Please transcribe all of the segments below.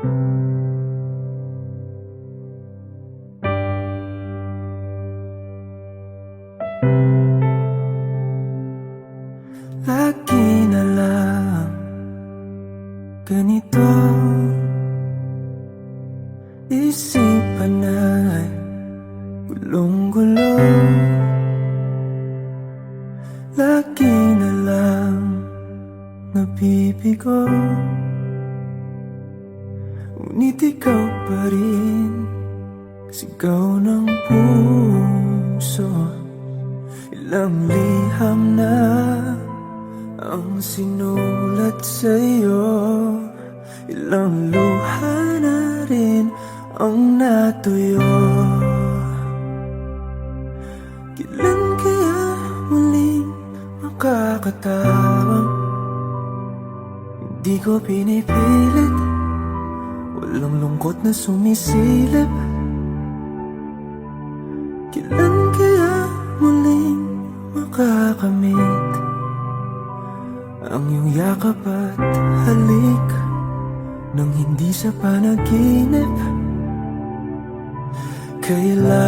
Lagi na lang ganito, isipan ay gulong-gulo. Lagi na lang nabibigo, ngunit ikaw pa rin sigaw ng puso. Ilang liham na ang sinulat sa'yo, ilang luha na rin ang natuyo. Kailan kaya muling makakatawang hindi ko pinipilit, walang lungkot na sumisilip? Kailan kaya muling makakamit ang iyong yakap at halik nang hindi sa panaginip? Kailan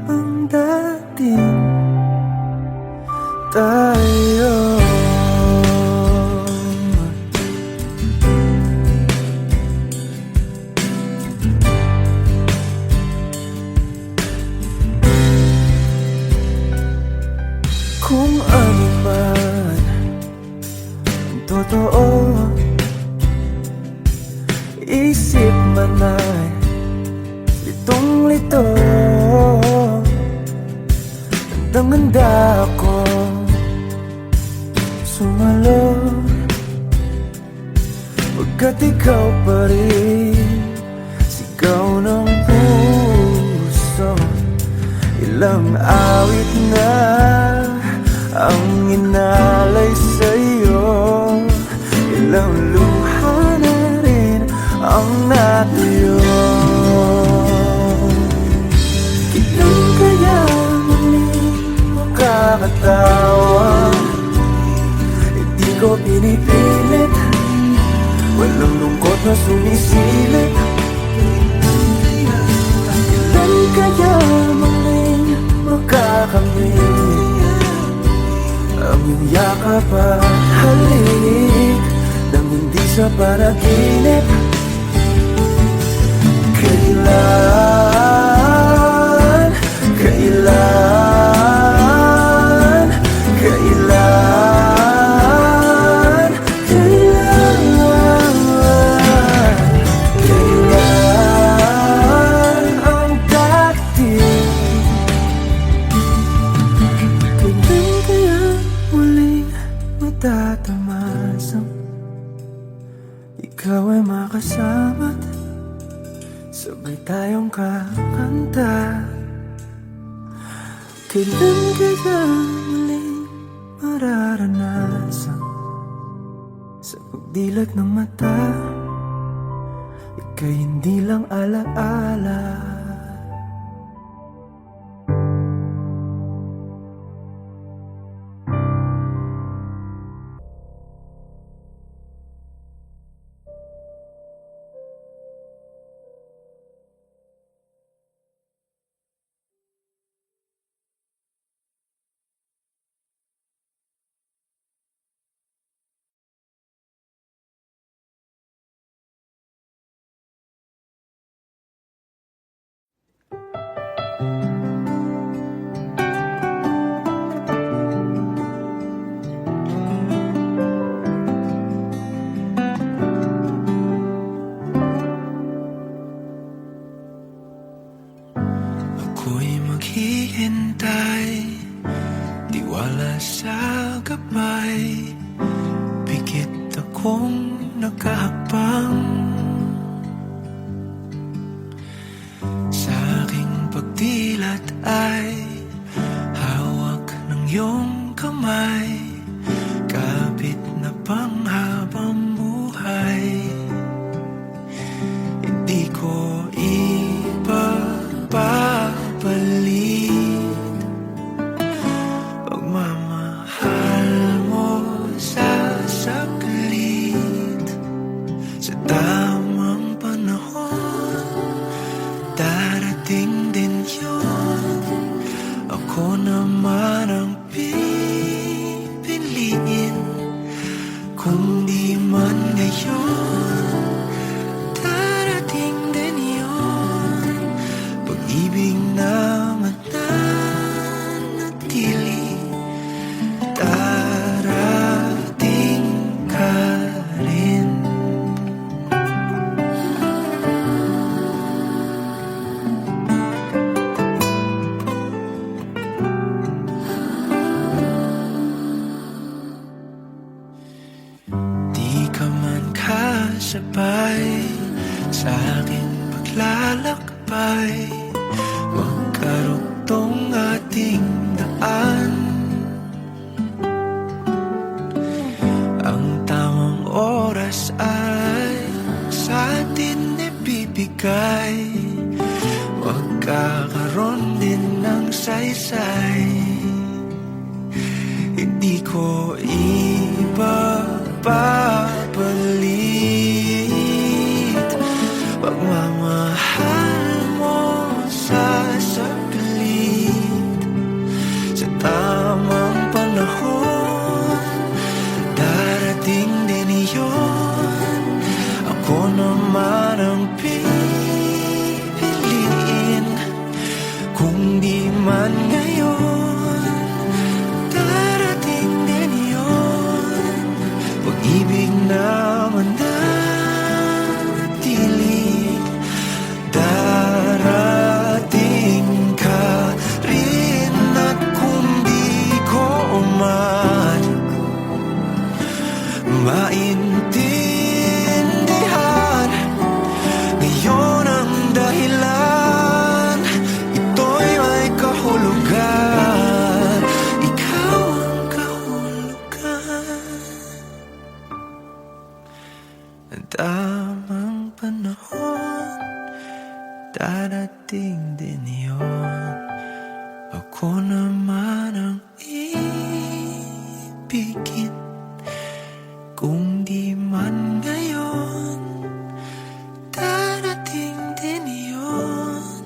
ang dating tayo? Kung ano man ang totoo, isip man ay litong-lito, handang-handa ako sumalo, pagkat ikaw pa rin sigaw ng puso. Ilang awit na ang inalay sa'yo, ilang luha na rin ang natuyo. Kailan kaya muling makakatawa? Hindi ko pinipilit, walang lungkot na sumisilip. Kailan kaya muling makakamit ang iyong yakap at halik nang hindi sa panaginip? Kailan, kailan, kailan, kailan, kailan ang dating? Kailan kaya muling matatamasang ikaw ay makasama't sabay tayong kakanta? Kailan kaya muling mararanasan sa pagdilat ng mata ika'y hindi lang alaala? Ako'y maghihintay, tiwala sa gabay, pikit akong nakahakbang sa aking pagdilat ay hawak ng iyong kamay, kapit na panghabang buhay. Hindi ko ipapapalit darating din yun. Ako naman ang pipiliin. Kung di man ngayon, darating din yun. Pag-ibig na mananatili, darating ka rin. Di ka man kasabay sa akin paglalakbay, magkarugtong ating daan. Ang tamang oras ay sa atin ibibigay, magkakaroon din ng saysay. Hindi ko ipapalit pagmamahal mo sa saglit. Sa tamang panahon, darating din iyon. Ako naman ang pipiliin. Kung di man ngayon, darating din yun. Pag-ibig na mananatili, darating ka rin. At kung di ko man maintindihan ngayon ang dahilan, ito'y may kahulugan. Ikaw ang kahulugan. Ang tamang panahon, darating din yun. Ako naman ang ibigin. Kung di man ngayon, darating din yun.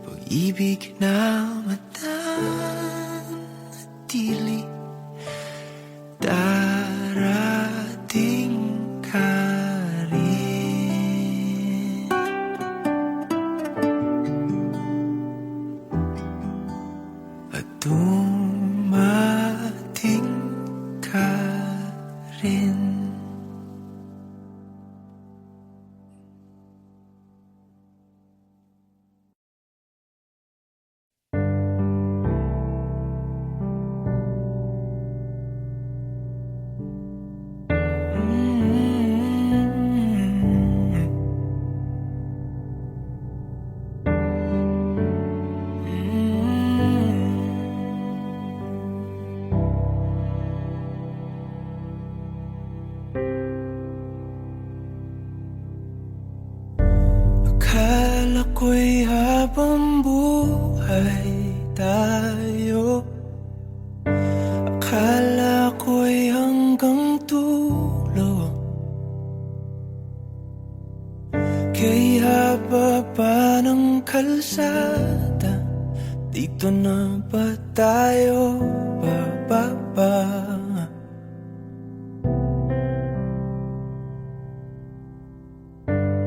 Pag-ibig na mananatili, darating ka rin. At dumating ka rin. Akala ko'y habang buhay tayo, akala ko'y hanggang dulo. Kaya baba ng kalsada, dito na ba tayo bababa?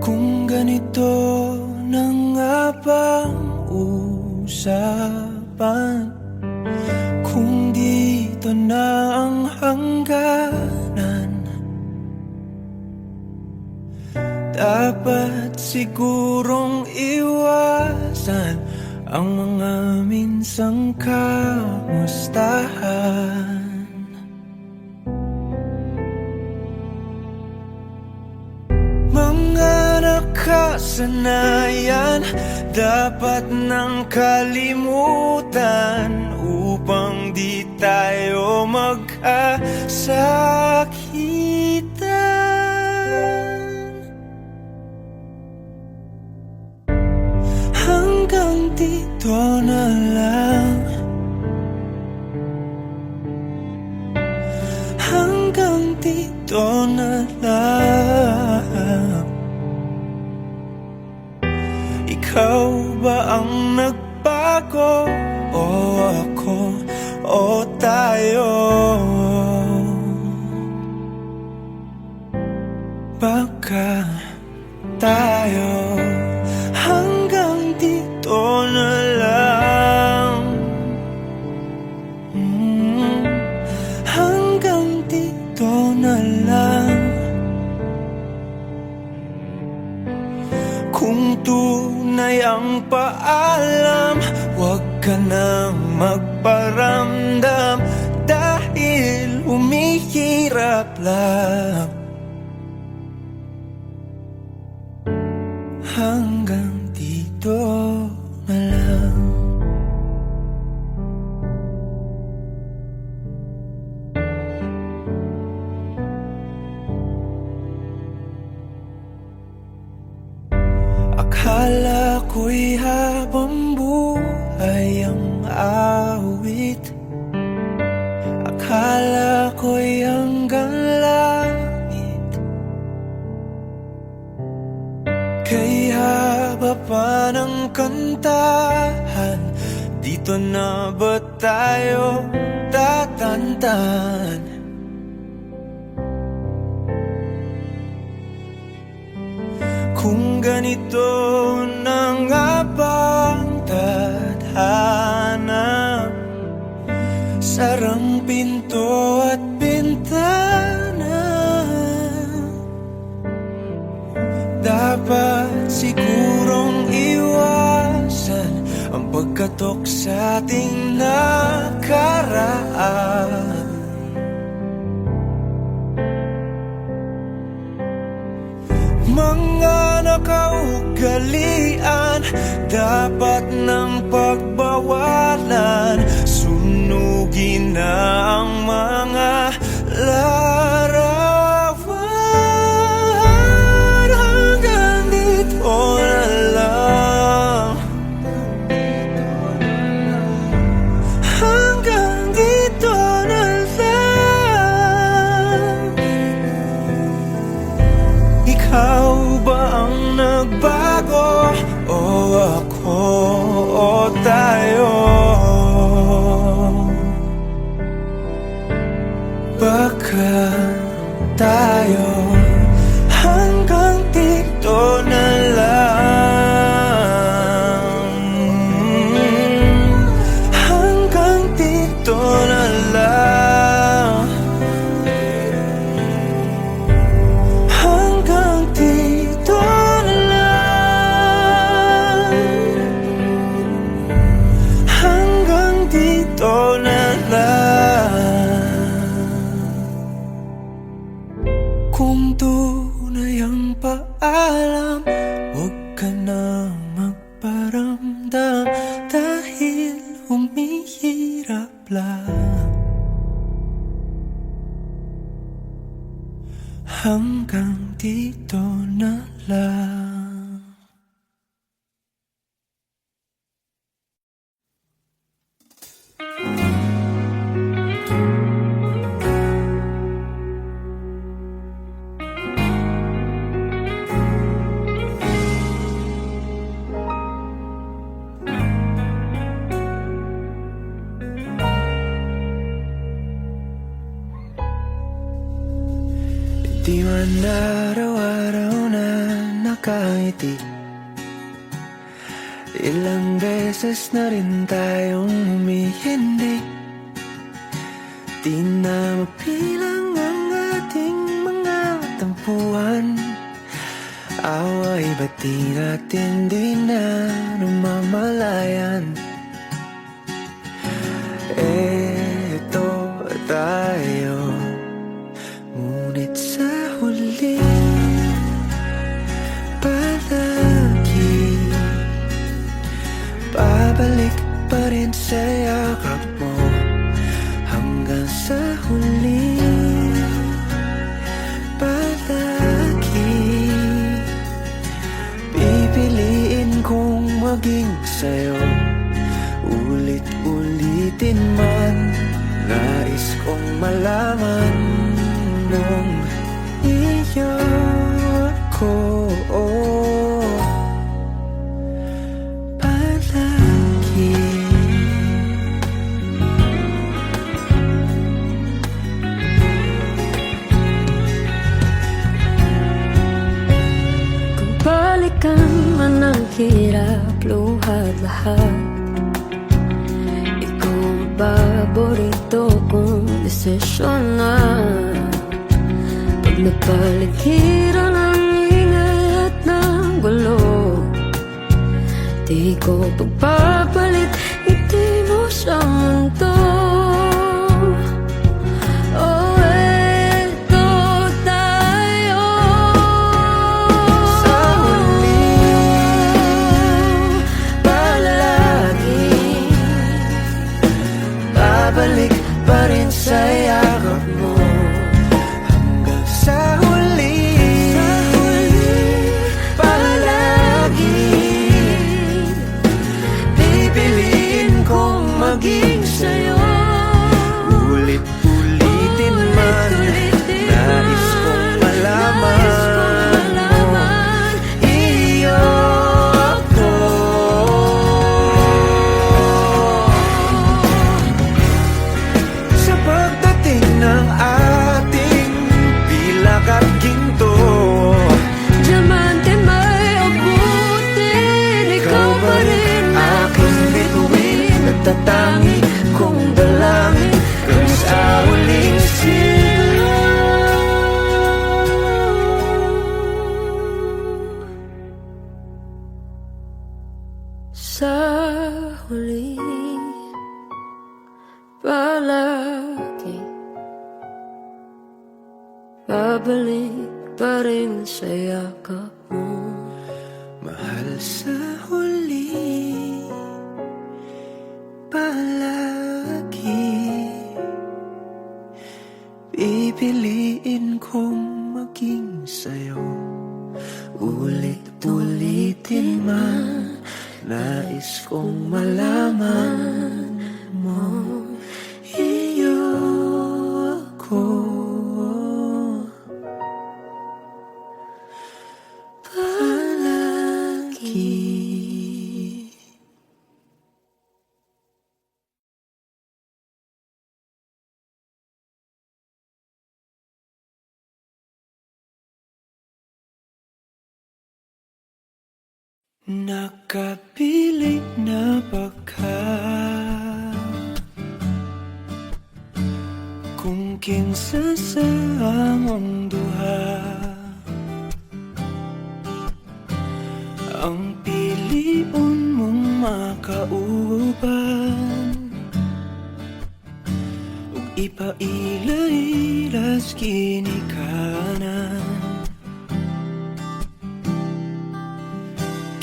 Kung ganito na nga bang usapan, kung dito na ang hangganan, dapat sigurong iwasan ang mga minsang kamustahan. Mga nakasanayan dapat nang kalimutan upang di tayo magkasakitan. Hanggang dito na lang, hanggang dito na lang. Ikaw ba ang nagbago? O ako o tayo? Baka tayo hanggang dito na lang. Hanggang dito na lang. Kung tunay ang paalam, huwag ka nang magparamdam, dahil humihirap lang. Hanggang dito na lang. Akala ko'y habang buhay ang awit, akala ko'y hanggang langit. Kay haba pa ng kantahan, dito na ba tayo tatantan? Kung ganito na nga bang tadhana, sarang pinto at bintana. Dapat sigurong iwasan ang pagkatok sa ating nakaraan. Mga nakaugalian dapat ng pagbawalan, sunugin na ang mga larawan. Hanggang dito na lang. Hanggang dito na lang. Ikaw ba ang nagbago? O ako o tayo? Baka tayo hanggang dito na lang. Hanggang dito na lang. Hanggang dito na lang. Hanggang dito na lang. Kung tunay ang paalam, huwag ka na magparamdam, dahil humihirap lang. Hanggang dito na lang. Di man araw-araw na nakangiti, ilang beses na rin tayong humihindi. Di na mapilang ang ating mga tampuhan, away ba't di natin di na namamalayan? Eto tayo, ngunit sa huli palagi babalik pa rin sa yakap mo. Hanggang sa huli palagi pipiliin kong maging sa'yo. Ulit-ulitin man, nais kong malaman nung iyo ako. lahat. Ikaw ang paborito kong desisyon na. Pag napaligiran ang ingay at ng gulo, di ko pagpapalit ngiti mo sa mundo. Oh, eto tayo Sa huli, palagi babalik pa rin sa yakap mo. Hanggang sa huli, palagi pipiliin kong maging sa'yo. Ulit-ulitin man, nais kong malaman mo, iyo ako. Sa pagdating ng ating pilak at ginto, Diamante may abutin, ikaw pa rin aking bituin, nagtatangi kong dalangin kung sa huling silaw. Sa huli, palagi babalik pa rin sa yakap mo. Mahal, sa huli, palagi pipiliin kong maging sa'yo. Ulit-ulitin man, nais kong malaman mo, iyo ako. Palagi. Nakapilit na ba ka kung kinsa sa among duha ang piliun mong makauban, ug ipaila-ilas kinikanan.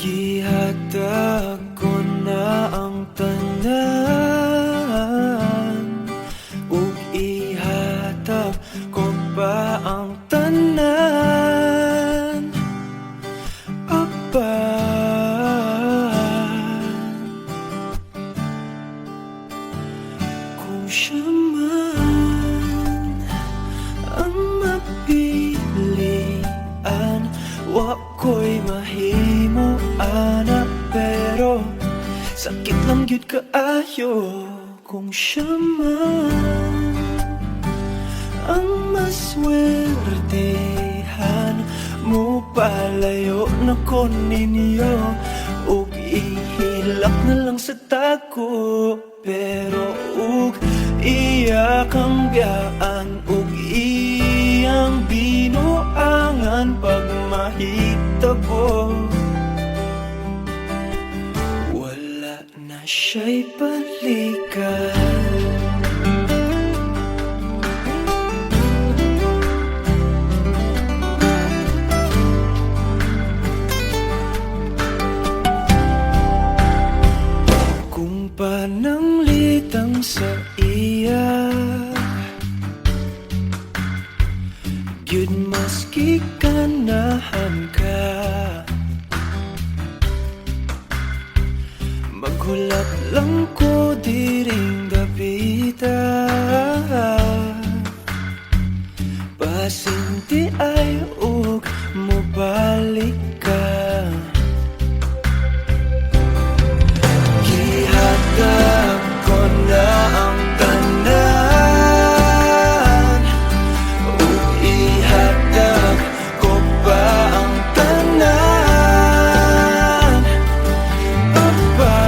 Gihatag ko na ang tanan, ug ihatag ko pa ang tanan. Kung siya man ang mapilian, wa ko'y mahimo ana, pero sakit lang yun kaayo. Kung siya man ang maswertehan, mo palayo na ko ninyo, ug ihilak na lang sa tako. Pero ug iya kang biyaan, ug iyang binuangan pag mahitabo, wala na siya'y balikan. Pananglitang sa iya, gyud maski ganahan ka, maghulap lang ko diring dapita, pasinti ay ug mobalik ka. Gihatag ko na ang tanan, ug ihatag ko pa ang tanan. Papa,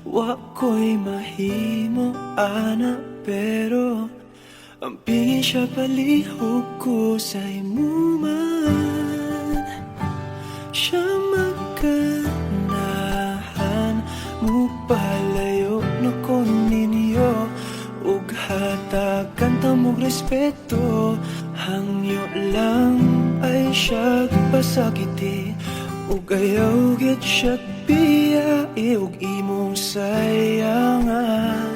Wako'y mahimo, ana, pero ang pingin siya palihog ko sa imuman. Siya magkanahan mo palayo na ko ninyo, ug hatagan ta mong respeto. Hangyo lang ay siya pasakiti, ug ayaw gid siya biyai, ug imong sayangan.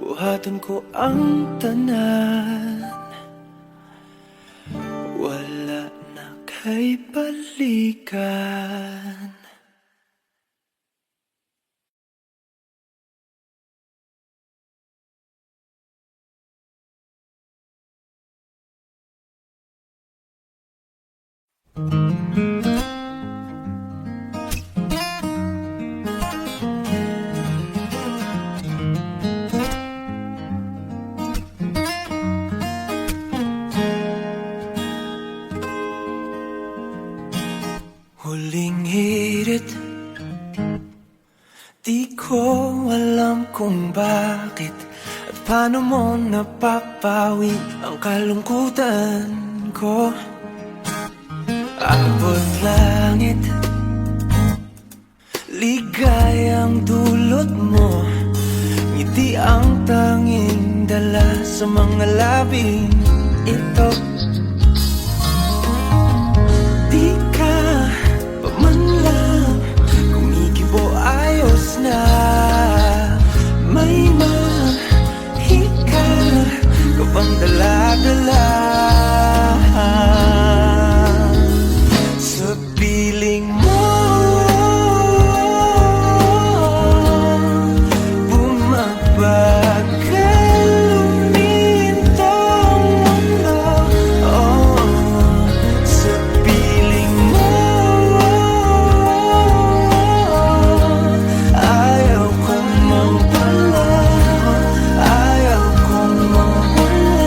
Buhaton ko ang tanan, wala na kay balikan. Huling hirit, di ko alam kung bakit at paano mo napapawi ang kalungkutan ko. Abot langit, ligayang dulot mo, ngiti ang tanging dala sa mga labing ito. Di ka pa man lang kumikibo, ayos na. May mahika ka bang dala-dala sa piling mo? Bumabagal lumintang mundo, oh, sa piling mo. Ayaw kong mawala, ayaw kong mawala.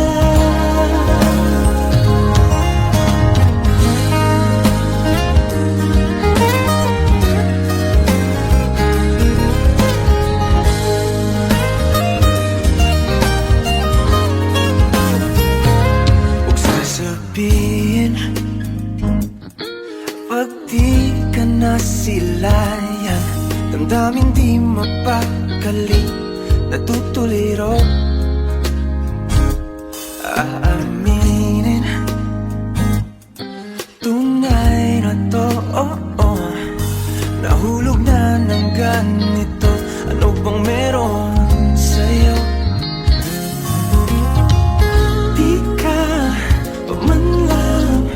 Huwag sasabihin pag di ka nasilayan, damdaming di mapakali, natutuliro. Aaminin, tunay na to, oh, oh. Nahulog na ng ganito, ano bang meron sa'yo? Di ka pa man lang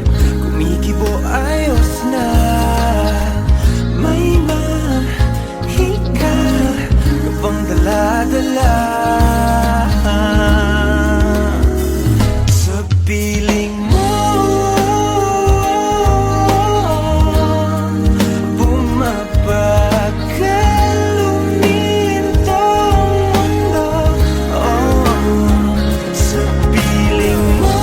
kumikibo, ayos na. May mahika ka bang dala-dala sa piling mo? Bumabagal lumintang mundo, oh, sa piling mo.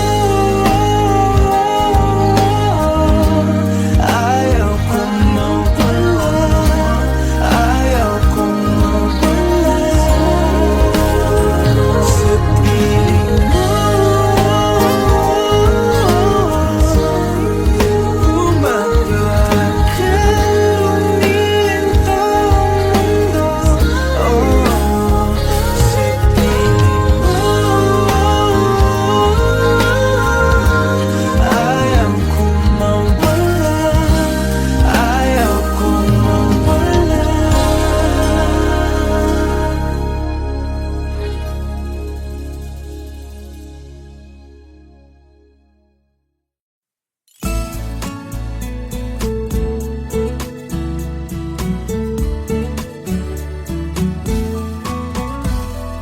Ayaw kong mawala, ayaw kong mawala sa piling mo.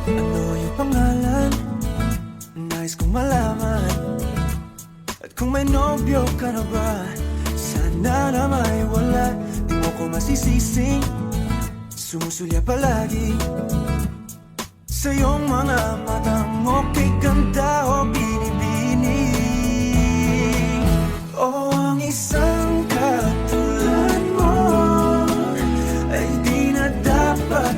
Ano yung pangalan? Nais kong malaman. At kung may nobyo ka na ba, sana na may wala. Di mo ko masisising sumusulya palagi sa iyong mga matang okay ganda o binibini. O ang isang katulad mo ay di na dapat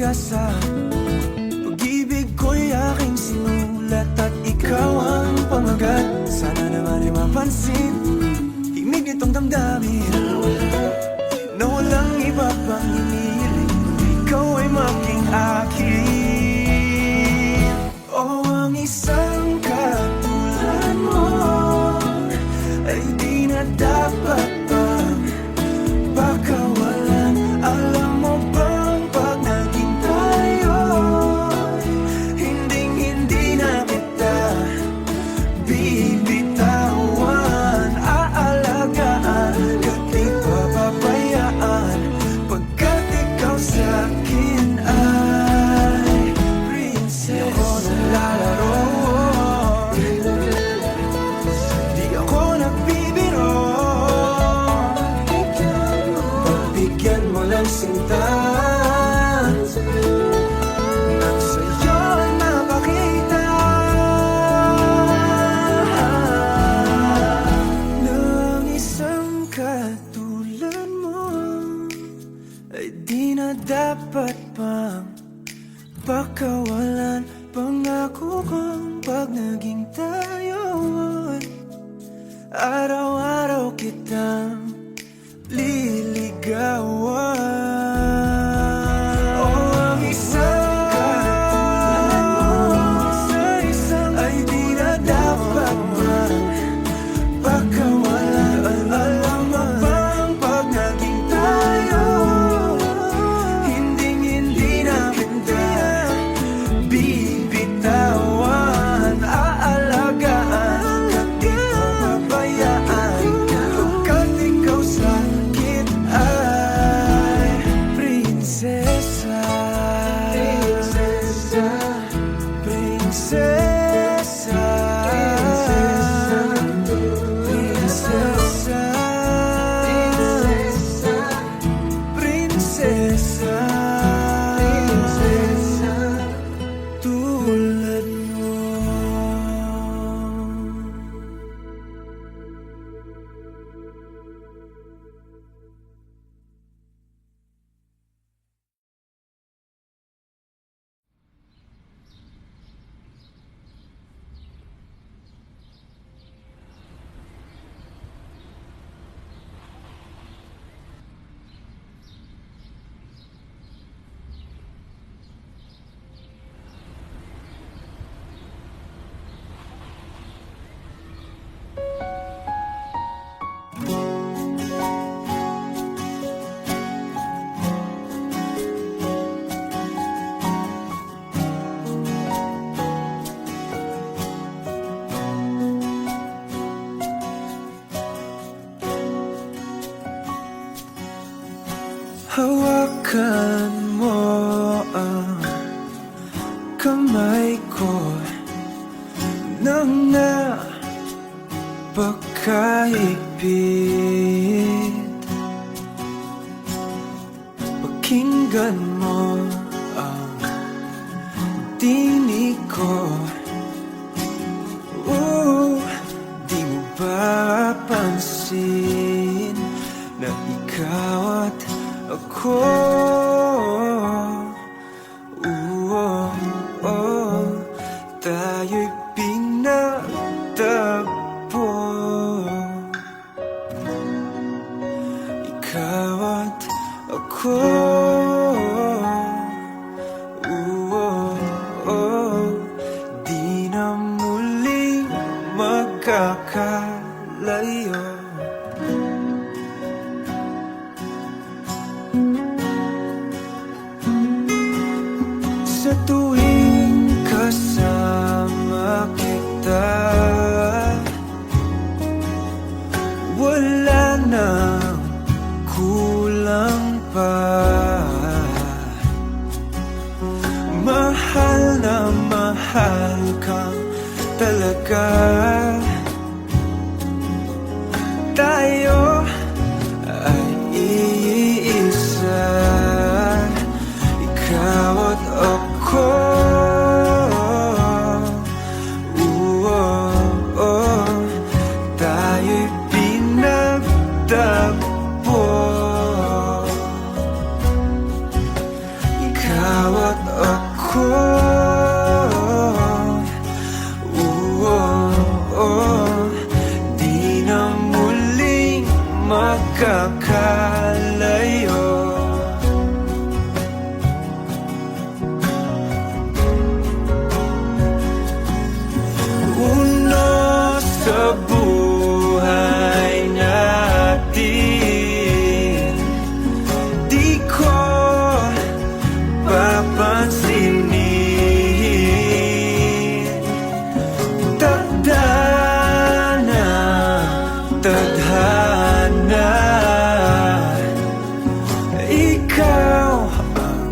pag-asa. Pag-ibig ko'y aking sinulat at ikaw ang pamagat. Sana naman ay mapansin himig nitong damdamin na walang iba pang hinihiling kundi ikaw ay maging akin. Oh, ang isang katulad mo ay di na dapat pang pakawalan. Alam mo bang pag naging tayo, hinding-hindi na kita bibitawan. Aalagaan at di papabayaan, pagkat ikaw sa'kin ay prinsesa. Di ako naglalaro, di ako nagbibiro. Pagbigyan mo lang sinta nang sa'yo'y mapakita ng isang katulad mo ay di na dapat pang pakawalan. Pangako kong pag naging tayo, araw-araw kitang liligawan. Oh, ang isang katulad mo ay di na dapat pang pakawalan. Alam mo bang pag naging tayo, hinding-hindi na kita bibitawan. Aalagaan at di papabayaan, pagkat ikaw sa'kin ay prinsesa. Prinsesa, prinsesa, prinsesa, prinsesa, tulad mo. Hawakan mo ang kamay ko nang napakahigpit. Pakinggan mo ang tinig ko. Di mo ba pansin na ikaw at ako, tayo'y pinagtagpo. Ikaw at ako, di na muling magkakalayo. Sa tuwing kasama kita, wala nang kulang pa. Mahal na mahal kang talaga. Tayo ay iisa, ikaw at ako. Tayo'y pinagtagpo. Ikaw magkakalayo. Uno sa buhay natin, di ko papansinin. Tadhana, tadhana, ikaw ang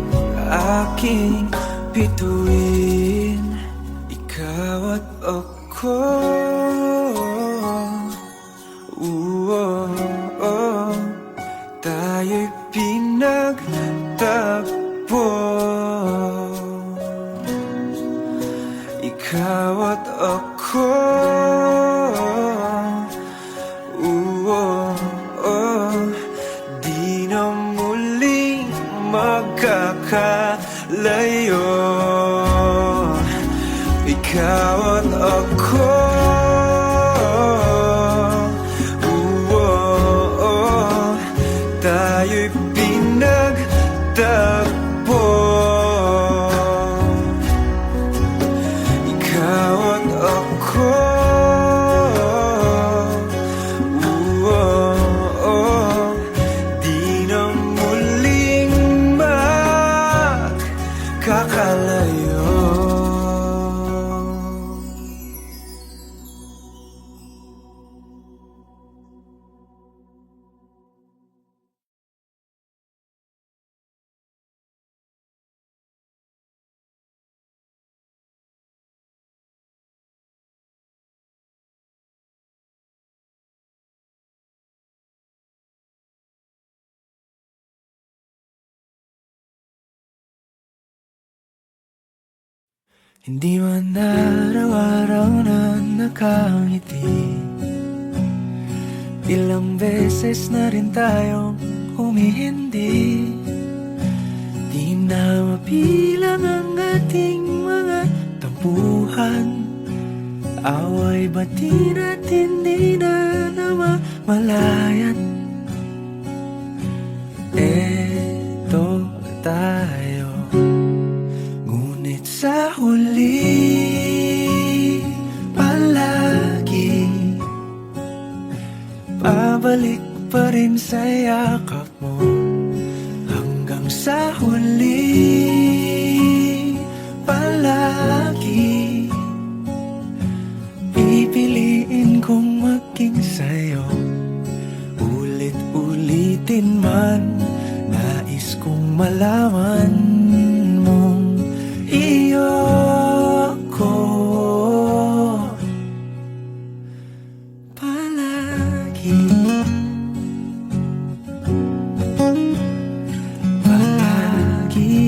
aking bituin. Ikaw at ako, tayo'y pinagtagpo. Ikaw at ako, di na muling magkakalayo. Ikaw at ako, tayo'y pinagtagpo. Ikaw at ako, di na muling magkakalayo. Hindi man araw-araw na nakangiti, ilang beses na rin tayong humihindi. Di na mabilang ang ating mga tampuhan, away bati natin di na namamalayan. Eto tayo, ngunit sa huli palagi pabalik pa rin sa yakap mo. Hanggang sa huli palagi pipiliin kong maging sa'yo. Ulit-ulitin man, nais kong malaman mong iyo ako palagi. Palagi.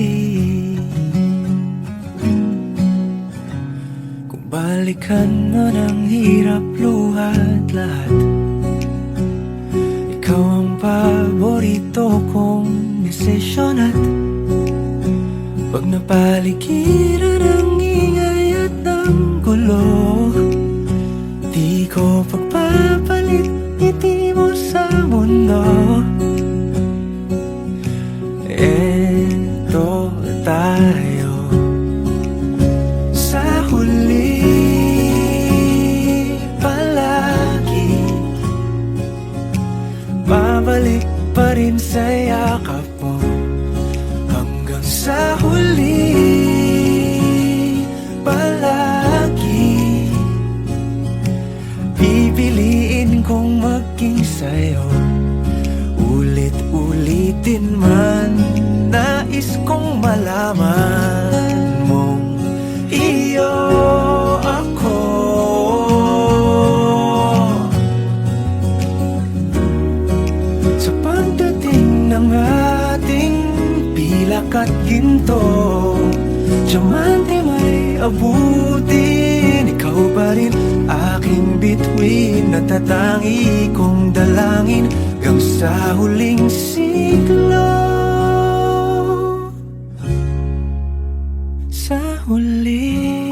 Kung balikan man ang hirap, luhat lahat, ikaw ang paborito kong desisyon. At pag napaligiran ng ingay at ng gulo, di ko pagpapalit ngiti mo sa mundo. Eto tayo sa huli palagi, babalik pa rin sa yakap mo. Hanggang sa huli palagi pipiliin kong maging sa'yo. Ulit-ulitin man, nais kong malaman mong iyo ako. Sa pagdating ng ating pilak at ginto, diamante may abutin, ikaw pa rin aking bituin. Natatangi kong dalangin hanggang sa huling siglo. Sa huli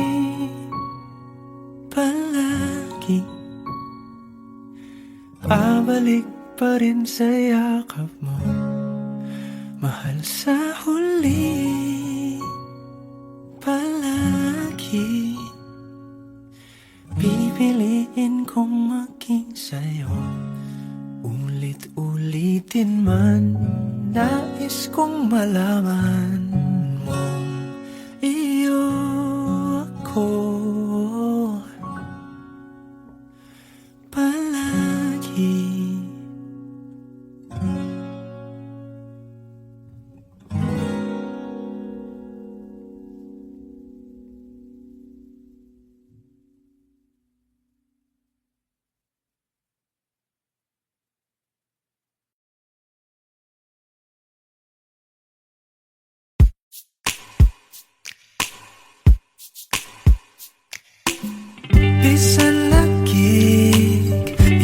palagi pabalik pa rin sa yakap mo, mahal sa huli. Palagi pipiliin kong maging sa'yo, ulit-ulitin man. Nais kong malaman mong iyo ako palagi. Bisan lagig,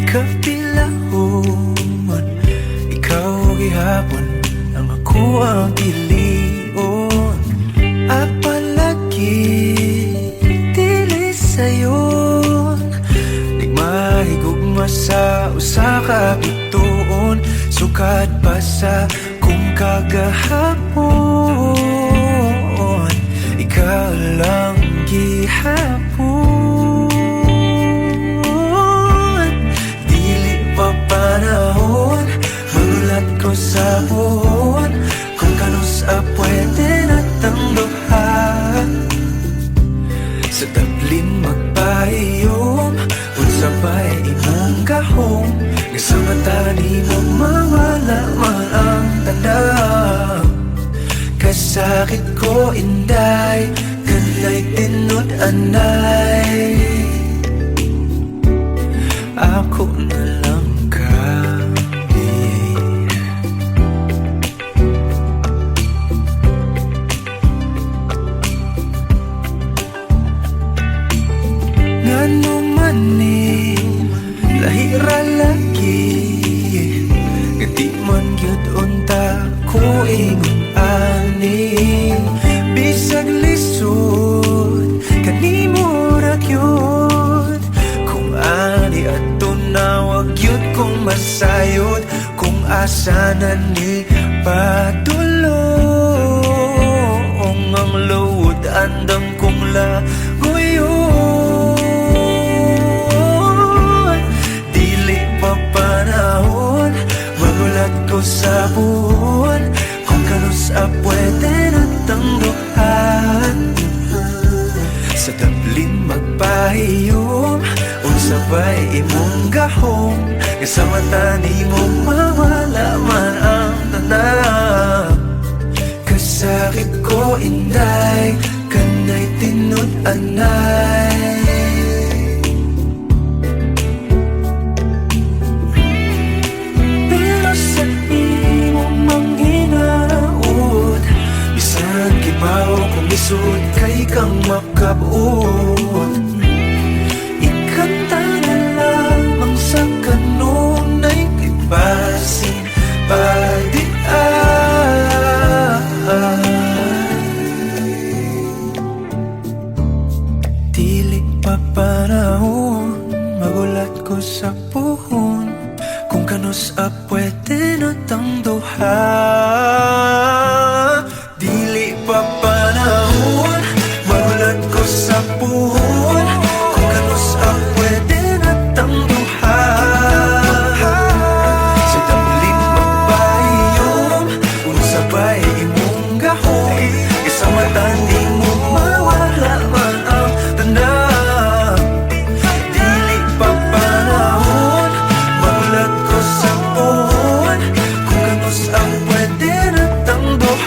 ikaw pilahon, ikaw gihapon, ang ako ang ilion. Apalagi, dili sayon, di mahigugma sa usa ka bituon. Sukad pa sa kung kagahapon, ikaw lang gihapon. Panahon, magulat ko sa buwan, kung kanusa pwede natang duha. Sa tablin magpahiyom, unsa ba'y imong gahom, nga sa mata ni mo mawala man ang tanda. Kasakit ko inday, kanay tinod anay, ako na lang lahira lagi, ngati man gyud unta ko ingon ani. Bisag lisod kanimo ra gyud, kung ani adto na wag gyud kong masayod. Kung asa na ni padulong ang load, andam kong lagoyon. Panahon, magulat ko sa buwan, kung kanusa pwede natang duhan. Sa tablin magpahiyom, unsa ba'y imong gahom, nga sa mata ni mo mawala man ang tanan. Kasakit ko inday, kanay tinod anay, bao kung isod kay kang makabuot. Ikanta na lamang sa kanunay kibasin padian. Dili pa panahon, magulat ko sa puhon, kung kanusa pwede natang duha. Dili pa panahon, magulat ko sa puhon, kung kanusa pwede natang duha. Sa tablin magpahiyom, unsa ba'y imong gahom, isa mata di mo mawala man ang tanda. Dili pa panahon, magulat ko sa puhon, kung kanusa pwede natang duha.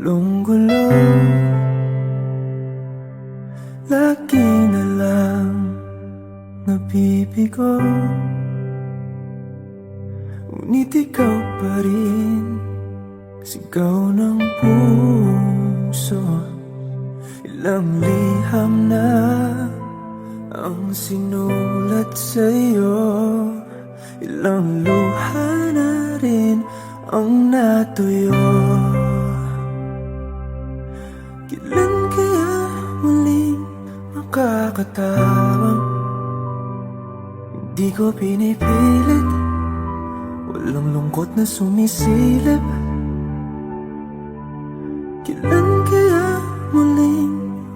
gulong-gulo, lagi na lang nabibigo. Ngunit ikaw pa rin, sigaw ng puso. Ilang liham na ang sinulat sa'yo, ilang luha na rin ang natuyo. Kailan kaya muling makakatawang? Hindi ko pinipilit, walang lungkot na sumisilip. Kailan kaya muling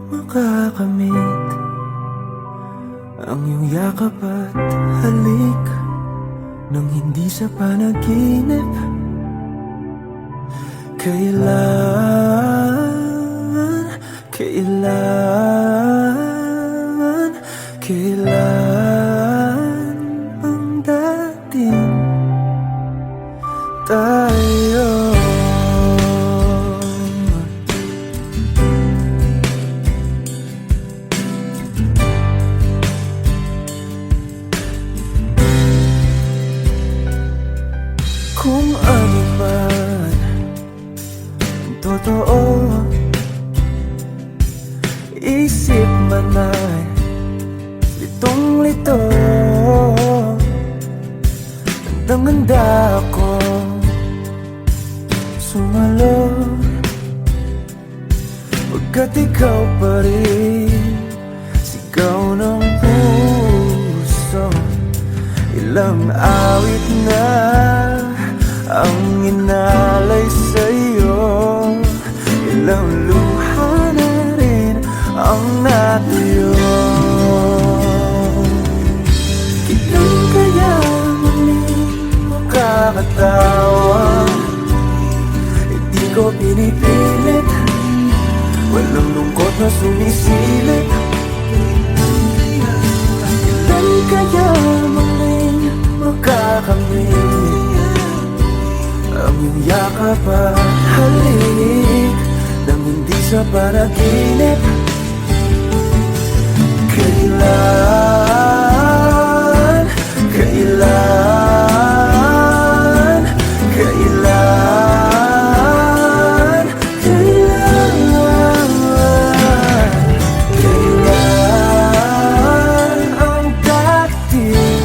makakamit ang iyong yakap at halik nang hindi sa panaginip? Kailan ang dating tayo? Kung ano man ang totoo, isip man ay litong-lito. Handang-handa ako sumalo, pagkat ikaw pa rin, sigaw ng puso. Ilang awit na ang inalay sa'yo, ilang luha na rin ang natuyo. Kailan kaya muling makakatawa? Hindi ko pinipilit, walang lungkot na sumisilip. Kailan kaya muling makakamit ang iyong yakap at halik nang hindi sa panaginip? Kailan, kailan, kailan, kailan, kailan ang dating?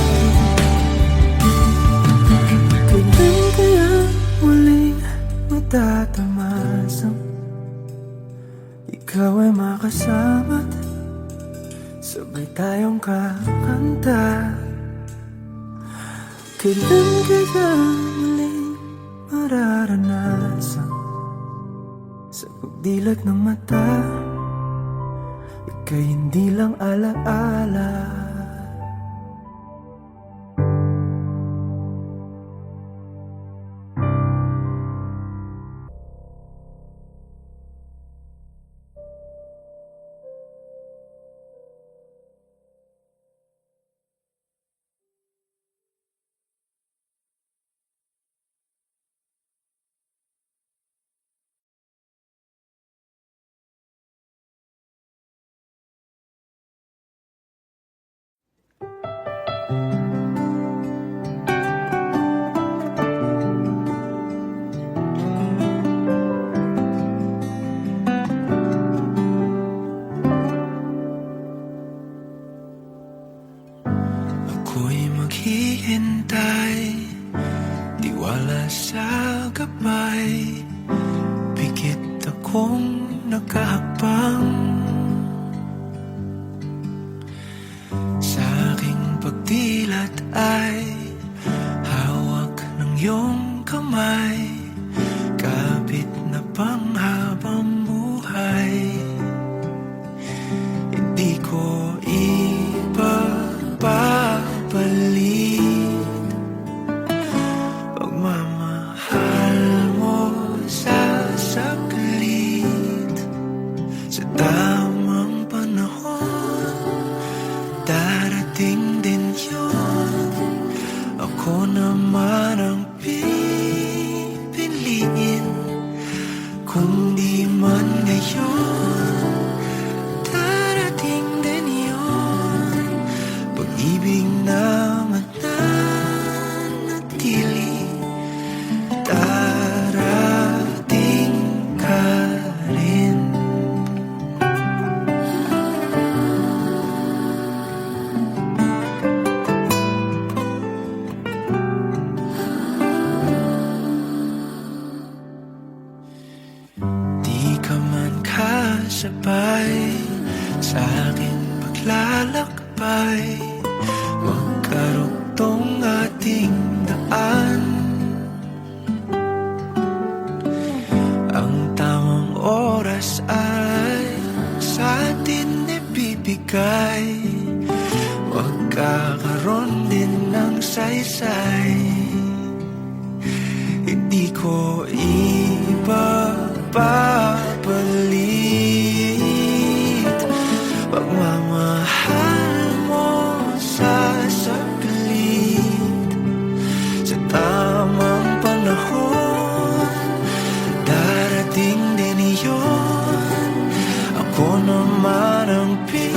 Kailan kaya muling matatamasang ikaw ay makasama't sabay tayong kakanta? Kailan kaya muling mararanasan sa pagdilat ng mata, ika'y hindi lang alaala? Ako'y maghihintay, tiwala sa gabay, pikit akong nakahakbang sa aking pagdilat ay hawak ng iyong kamay, kapit na panghabang buhay. Hindi ko ipapalit pagmamahal mo sa saglit. Sa tamang panahon, darating din yun. Ako naman ang pipili Kung di man ngayon, darating din yun. Pag-ibig na mananatili, darating ka rin. Di ka man kasabay sa akin paglalakbay, magkarugtong ating daan. Ang tamang oras ay sa atin ibibigay, magkakaroon din ng saysay. Hindi ko ipapalit pagmamahal mo sa saglit. Sa tamang panahon, darating din iyon. Ako naman ang pipiliin.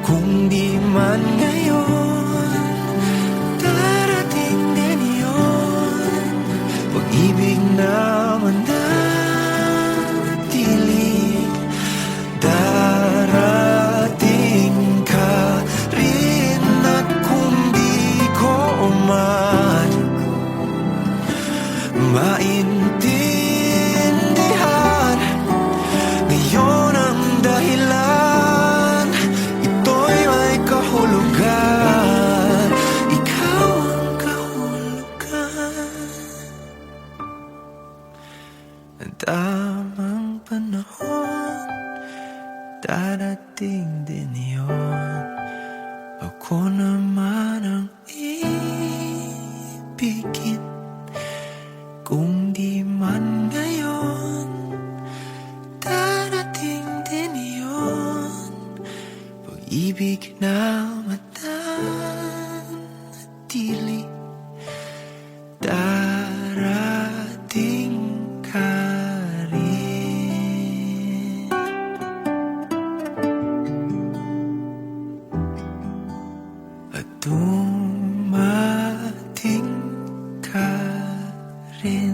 Kung di man ngayon, darating din yun. Pag-ibig na mananatili, darating ka rin. At kung di ko man maintindihan ngayon ang dahilan, ito'y may kahulugan. Ikaw ang kahulugan. Ang tamang panahon, darating din yun. Ako naman ang ibigin. Kung di man ngayon, darating din yun. Pag-ibig na mananatili, darating ka rin. At dumating ka rin.